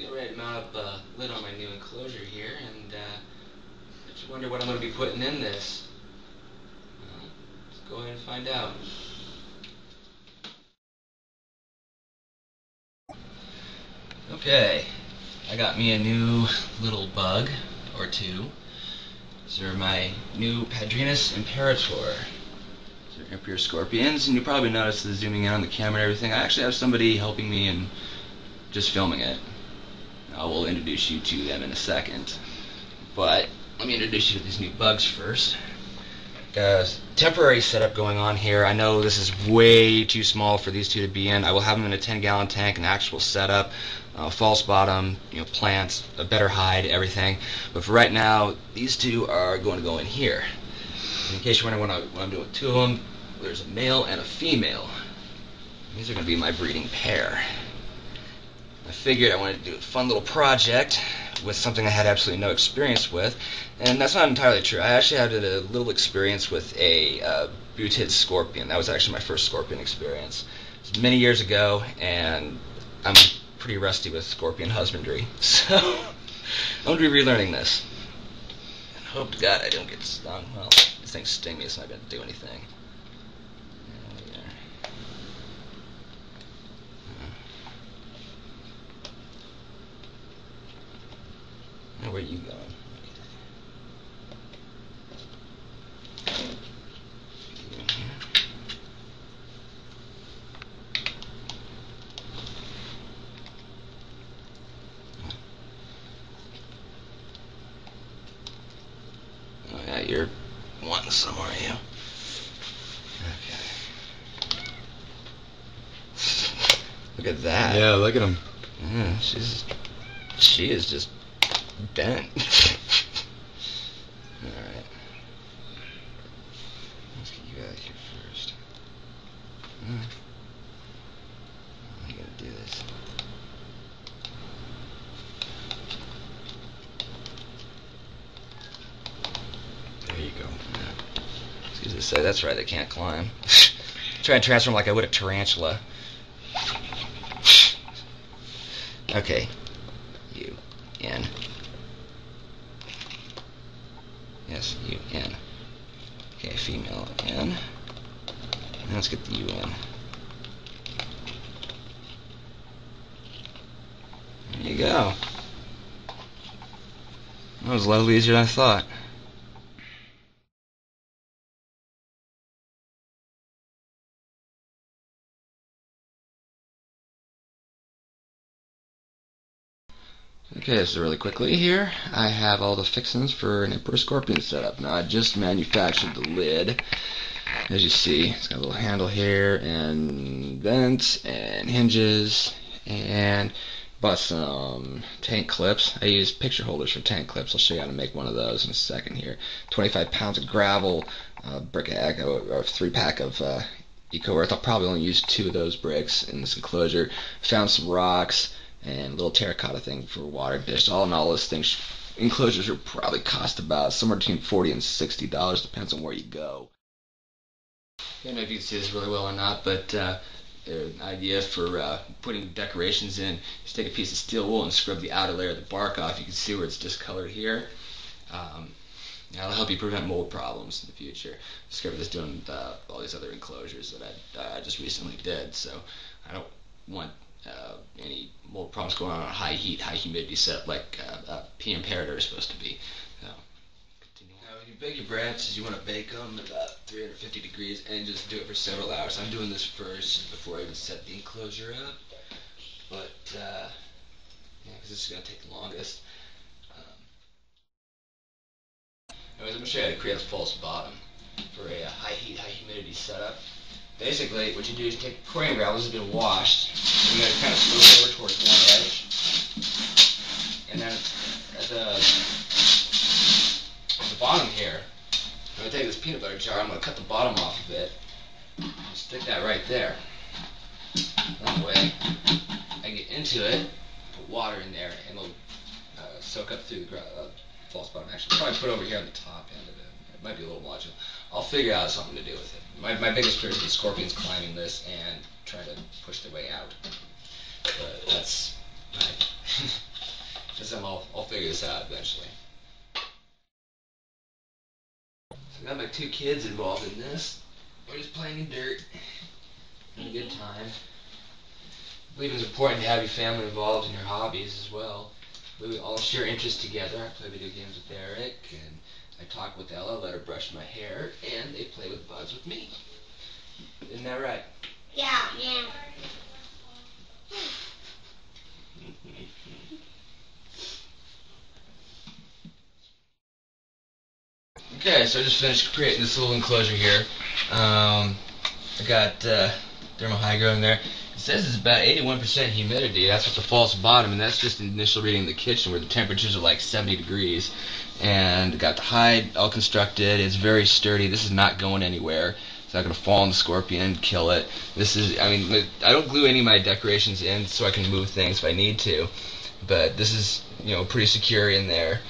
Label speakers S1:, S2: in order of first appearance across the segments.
S1: get ready to mount up a lid on my new enclosure here, and I just wonder what I'm going to be putting in this. Let's go ahead and find out. Okay, I got me a new little bug or two. These are my new Padrinus imperator. These are emperor scorpions, and you probably noticed the zooming in on the camera and everything. I actually have somebody helping me and just filming it. I will introduce you to them in a second. But let me introduce you to these new bugs first. Got a temporary setup going on here. I know this is way too small for these two to be in. I will have them in a 10-gallon tank, an actual setup, false bottom, plants, a better hide, everything. But for right now, these two are going to go in here. In case you're wondering what I'm doing with two of them, there's a male and a female. These are going to be my breeding pair. I figured I wanted to do a fun little project with something I had absolutely no experience with, and that's not entirely true. I actually had a little experience with a butid scorpion. That was actually my first scorpion experience. It was many years ago, and I'm pretty rusty with scorpion husbandry, so I'm going to be relearning this. And hope to God I don't get stung. Well, this thing sting me, it's not going to do anything. Where are you going? Oh yeah, you're wanting some, are you? Okay. Look at that.
S2: Yeah, look at him.
S1: Yeah, she is just bent. Alright. Let's get you out of here first. How are you gonna do this?
S2: There you go.
S1: Yeah. Excuse me to say, that's right, they can't climb. Try and transform like I would a tarantula. Okay. You. In. Yes, you in. Okay, female in. Now let's get the you in. There you go. That was a little easier than I thought. Okay, so really quickly here, I have all the fixings for an Emperor Scorpion setup. Now I just manufactured the lid. As you see, it's got a little handle here, and vents, and hinges, and bought some tank clips. I use picture holders for tank clips. I'll show you how to make one of those in a second here. 25 pounds of gravel, brick egg, or a 3-pack of Eco Earth. I'll probably only use 2 of those bricks in this enclosure. Found some rocks, and a little terracotta thing for water dish. All in all, this thing enclosures will probably cost about somewhere between $40 and $60, depends on where you go. I don't know if you can see this really well or not, but an idea for putting decorations in, just take a piece of steel wool and scrub the outer layer of the bark off. You can see where it's discolored here. That'll help you prevent mold problems in the future. Discovered this doing all these other enclosures that I just recently did, so I don't want any mold problems going on a high heat, high humidity setup like a imperator is supposed to be. So, continue. Now, when you bake your branches, you want to bake them at about 350 degrees and just do it for several hours. I'm doing this first before I even set the enclosure up, but yeah, because this is going to take the longest. Anyways, I'm going to show you how to create a false bottom for a high heat, high humidity setup. Basically, what you do is you take pouring gravel. This has been washed. And you're going to kind of scoop over towards one edge. And then at the bottom here, I'm going to take this peanut butter jar. I'm going to cut the bottom off of it. Stick that right there. That way, I get into it, put water in there, and it'll soak up through the false bottom. Actually, probably put it over here on the top end of it. It might be a little module. I'll figure out something to do with it. My biggest fear is the scorpions climbing this and trying to push their way out. But that's some, I'll figure this out eventually. So I got my 2 kids involved in this. We're just playing in dirt, having a good time. I believe it's important to have your family involved in your hobbies as well. We all share interests together. I play video games with Eric, and I talk with Ella, let her brush my hair, and they play with Buzz with me. Isn't that right?
S3: Yeah, yeah.
S1: Okay, so I just finished creating this little enclosure here. I got thermal high grow in there. It says it's about 81% humidity. That's what the false bottom, and that's just the initial reading in the kitchen where the temperatures are like 70 degrees. And got the hide all constructed. It's very sturdy. This is not going anywhere. It's not going to fall on the scorpion and kill it. This is, I mean, I don't glue any of my decorations in so I can move things if I need to. But this is, pretty secure in there.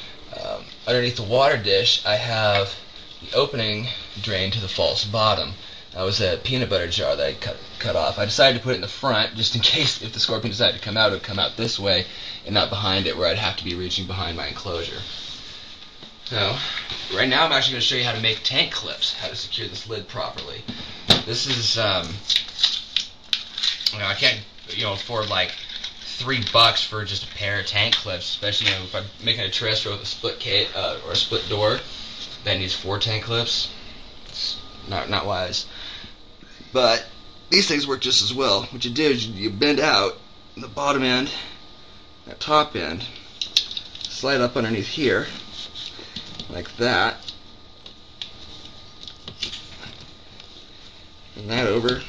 S1: Underneath the water dish, I have the opening drain to the false bottom. That was a peanut butter jar that I cut off. I decided to put it in the front just in case if the scorpion decided to come out, it would come out this way and not behind it where I'd have to be reaching behind my enclosure. So, right now I'm actually going to show you how to make tank clips, how to secure this lid properly. This is, I can't, afford like $3 for just a pair of tank clips, especially if I'm making a terrestrial with a split or a split door that needs 4 tank clips. It's not wise. But these things work just as well. What you do is you bend out the bottom end, that top end, slide up underneath here, like that, and that over.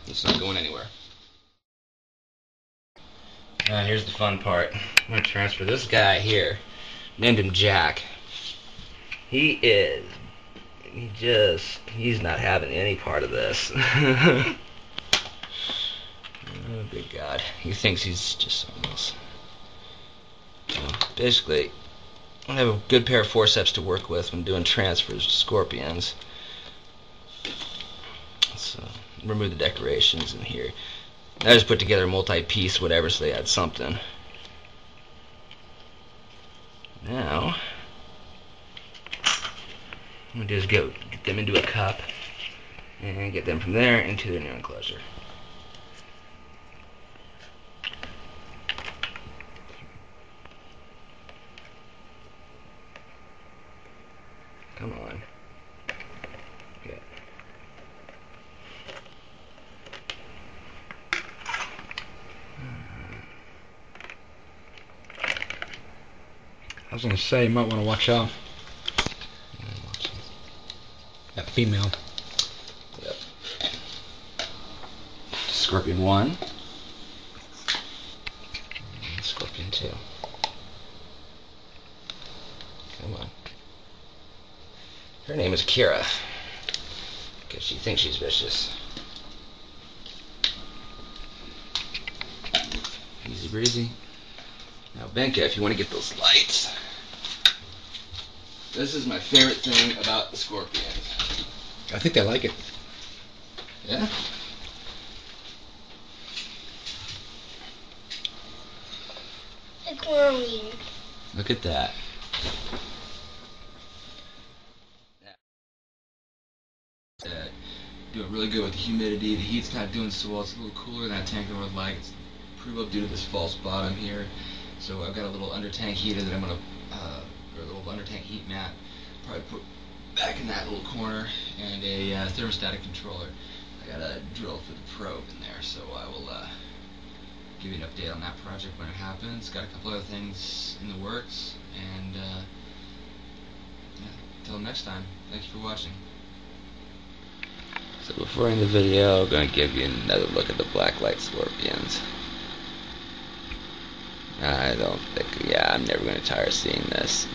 S1: It's not going anywhere. Now here's the fun part. I'm going to transfer this guy here. Named him Jack. He's not having any part of this. Oh, good God. He thinks he's just something else. Basically, I have a good pair of forceps to work with when doing transfers to scorpions. So, remove the decorations in here. I just put together a multi-piece whatever so they had something. Now, what I'm going to do is get them into a cup and get them from there into their new enclosure. Come on. Okay.
S2: I was going to say, you might want to watch out. That female.
S1: Yep. Scorpion 1. And Scorpion 2. Come on. Her name is Kira, because she thinks she's vicious. Easy breezy. Now, Benka, if you want to get those lights, this is my favorite thing about the scorpions.
S2: I think they like it.
S1: Yeah?
S3: It's glowing.
S1: Look at that. Doing really good with the humidity. The heat's not doing so well. It's a little cooler than that tank I would like. It's pretty well due to this false bottom here. So I've got a little under tank heater that I'm gonna, or a little under tank heat mat, probably put back in that little corner, and a thermostatic controller. I got a drill for the probe in there, so I will give you an update on that project when it happens. Got a couple other things in the works, and yeah, until next time, thank you for watching. So before I end the video, I'm going to give you another look at the blacklight scorpions. I don't think, yeah, I'm never going to tire seeing this.